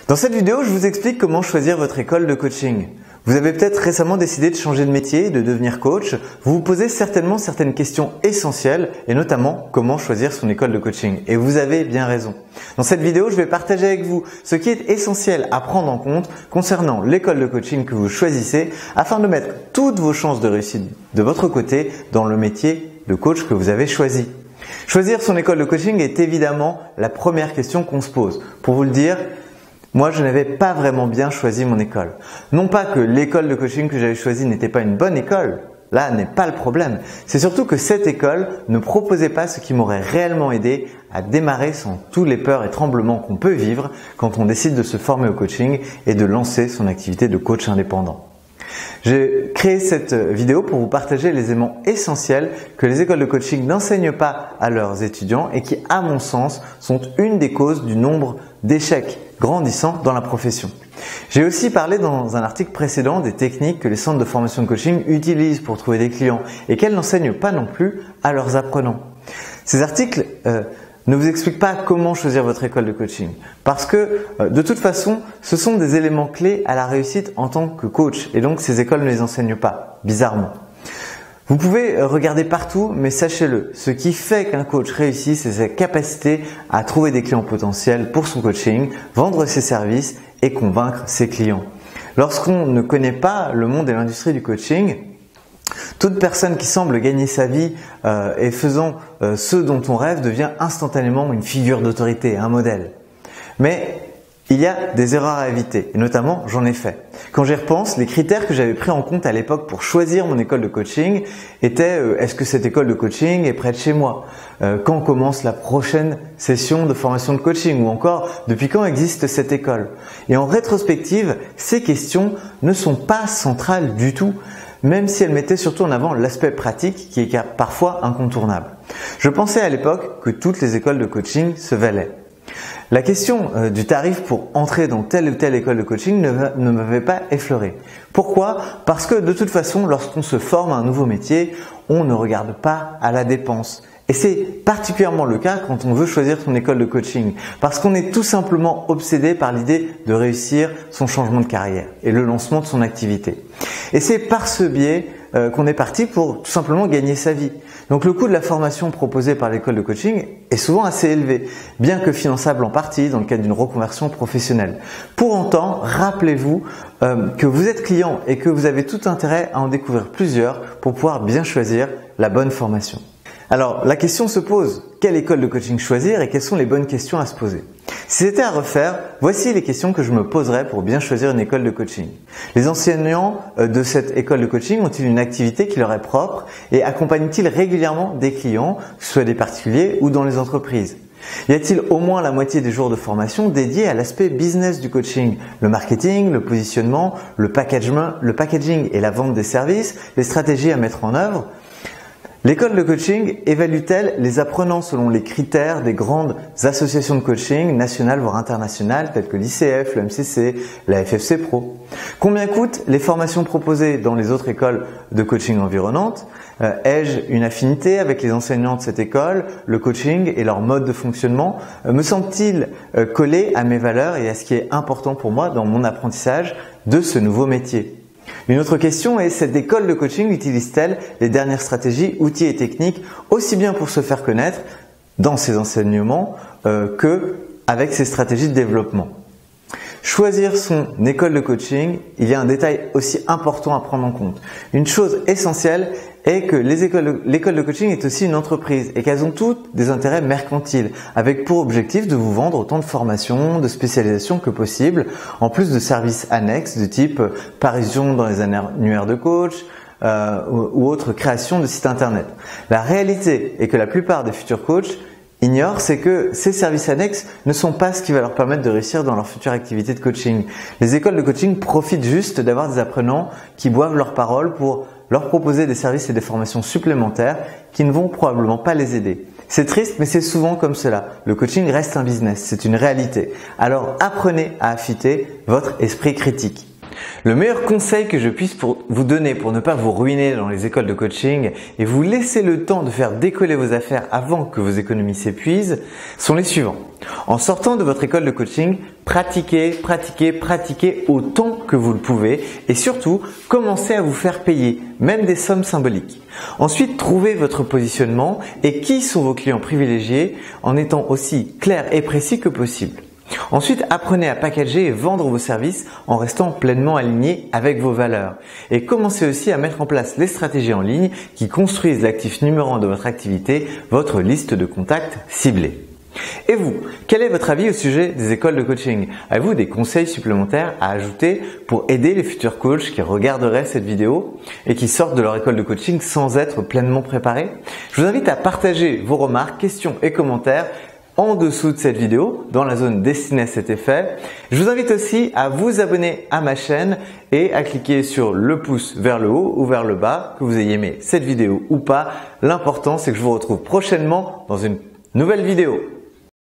Dans cette vidéo, je vous explique comment choisir votre école de coaching. Vous avez peut-être récemment décidé de changer de métier, de devenir coach. Vous vous posez certainement certaines questions essentielles et notamment comment choisir son école de coaching. Et vous avez bien raison. Dans cette vidéo, je vais partager avec vous ce qui est essentiel à prendre en compte concernant l'école de coaching que vous choisissez afin de mettre toutes vos chances de réussite de votre côté dans le métier de coach que vous avez choisi. Choisir son école de coaching est évidemment la première question qu'on se pose. Pour vous le dire, moi, je n'avais pas vraiment bien choisi mon école. Non pas que l'école de coaching que j'avais choisie n'était pas une bonne école, là n'est pas le problème. C'est surtout que cette école ne proposait pas ce qui m'aurait réellement aidé à démarrer sans tous les peurs et tremblements qu'on peut vivre quand on décide de se former au coaching et de lancer son activité de coach indépendant. J'ai créé cette vidéo pour vous partager les éléments essentiels que les écoles de coaching n'enseignent pas à leurs étudiants et qui, à mon sens, sont une des causes du nombre d'échecs grandissants dans la profession. J'ai aussi parlé dans un article précédent des techniques que les centres de formation de coaching utilisent pour trouver des clients et qu'elles n'enseignent pas non plus à leurs apprenants. Ces articles ne vous expliquent pas comment choisir votre école de coaching parce que de toute façon, ce sont des éléments clés à la réussite en tant que coach et donc ces écoles ne les enseignent pas, bizarrement. Vous pouvez regarder partout, mais sachez-le, ce qui fait qu'un coach réussit, c'est sa capacité à trouver des clients potentiels pour son coaching, vendre ses services et convaincre ses clients. Lorsqu'on ne connaît pas le monde et l'industrie du coaching, toute personne qui semble gagner sa vie et faisant ce dont on rêve devient instantanément une figure d'autorité, un modèle. Mais il y a des erreurs à éviter et notamment j'en ai fait. Quand j'y repense, les critères que j'avais pris en compte à l'époque pour choisir mon école de coaching étaient est-ce que cette école de coaching est près de chez moi, quand commence la prochaine session de formation de coaching ou encore depuis quand existe cette école. Et en rétrospective, ces questions ne sont pas centrales du tout, même si elles mettaient surtout en avant l'aspect pratique qui est parfois incontournable. Je pensais à l'époque que toutes les écoles de coaching se valaient. La question du tarif pour entrer dans telle ou telle école de coaching ne m'avait pas effleuré. Pourquoi ? Parce que de toute façon, lorsqu'on se forme à un nouveau métier, on ne regarde pas à la dépense. Et c'est particulièrement le cas quand on veut choisir son école de coaching, parce qu'on est tout simplement obsédé par l'idée de réussir son changement de carrière et le lancement de son activité. Et c'est par ce biais qu'on est parti pour tout simplement gagner sa vie. Donc le coût de la formation proposée par l'école de coaching est souvent assez élevé, bien que finançable en partie dans le cadre d'une reconversion professionnelle. Pour autant, rappelez-vous que vous êtes client et que vous avez tout intérêt à en découvrir plusieurs pour pouvoir bien choisir la bonne formation. Alors, la question se pose, quelle école de coaching choisir et quelles sont les bonnes questions à se poser? Si c'était à refaire, voici les questions que je me poserais pour bien choisir une école de coaching. Les enseignants de cette école de coaching ont-ils une activité qui leur est propre et accompagnent-ils régulièrement des clients, que ce soit des particuliers ou dans les entreprises? Y a-t-il au moins la moitié des jours de formation dédiés à l'aspect business du coaching, le marketing, le positionnement, le packaging et la vente des services, les stratégies à mettre en œuvre? L'école de coaching évalue-t-elle les apprenants selon les critères des grandes associations de coaching nationales voire internationales telles que l'ICF, le MCC, la FFC Pro? Combien coûtent les formations proposées dans les autres écoles de coaching environnantes? Ai-je une affinité avec les enseignants de cette école, le coaching et leur mode de fonctionnement? Me semble-t-il coller à mes valeurs et à ce qui est important pour moi dans mon apprentissage de ce nouveau métier? Une autre question est, cette école de coaching utilise-t-elle les dernières stratégies, outils et techniques aussi bien pour se faire connaître dans ses enseignements que avec ses stratégies de développement? Choisir son école de coaching, il y a un détail aussi important à prendre en compte. Une chose essentielle est que l'école de coaching est aussi une entreprise et qu'elles ont toutes des intérêts mercantiles avec pour objectif de vous vendre autant de formations, de spécialisations que possible, en plus de services annexes de type parution dans les annuaires de coach ou autre création de sites internet. La réalité est que la plupart des futurs coachs ignorent, c'est que ces services annexes ne sont pas ce qui va leur permettre de réussir dans leur future activité de coaching. Les écoles de coaching profitent juste d'avoir des apprenants qui boivent leur parole pour leur proposer des services et des formations supplémentaires qui ne vont probablement pas les aider. C'est triste, mais c'est souvent comme cela. Le coaching reste un business, c'est une réalité. Alors apprenez à affûter votre esprit critique. Le meilleur conseil que je puisse vous donner pour ne pas vous ruiner dans les écoles de coaching et vous laisser le temps de faire décoller vos affaires avant que vos économies s'épuisent sont les suivants. En sortant de votre école de coaching, pratiquez, pratiquez, pratiquez autant que vous le pouvez et surtout, commencez à vous faire payer, même des sommes symboliques. Ensuite, trouvez votre positionnement et qui sont vos clients privilégiés en étant aussi clair et précis que possible. Ensuite, apprenez à packager et vendre vos services en restant pleinement aligné avec vos valeurs. Et commencez aussi à mettre en place les stratégies en ligne qui construisent l'actif numéro 1 de votre activité, votre liste de contacts ciblés. Et vous, quel est votre avis au sujet des écoles de coaching? Avez-vous des conseils supplémentaires à ajouter pour aider les futurs coachs qui regarderaient cette vidéo et qui sortent de leur école de coaching sans être pleinement préparés? Je vous invite à partager vos remarques, questions et commentaires en dessous de cette vidéo, dans la zone destinée à cet effet. Je vous invite aussi à vous abonner à ma chaîne et à cliquer sur le pouce vers le haut ou vers le bas, que vous ayez aimé cette vidéo ou pas. L'important, c'est que je vous retrouve prochainement dans une nouvelle vidéo.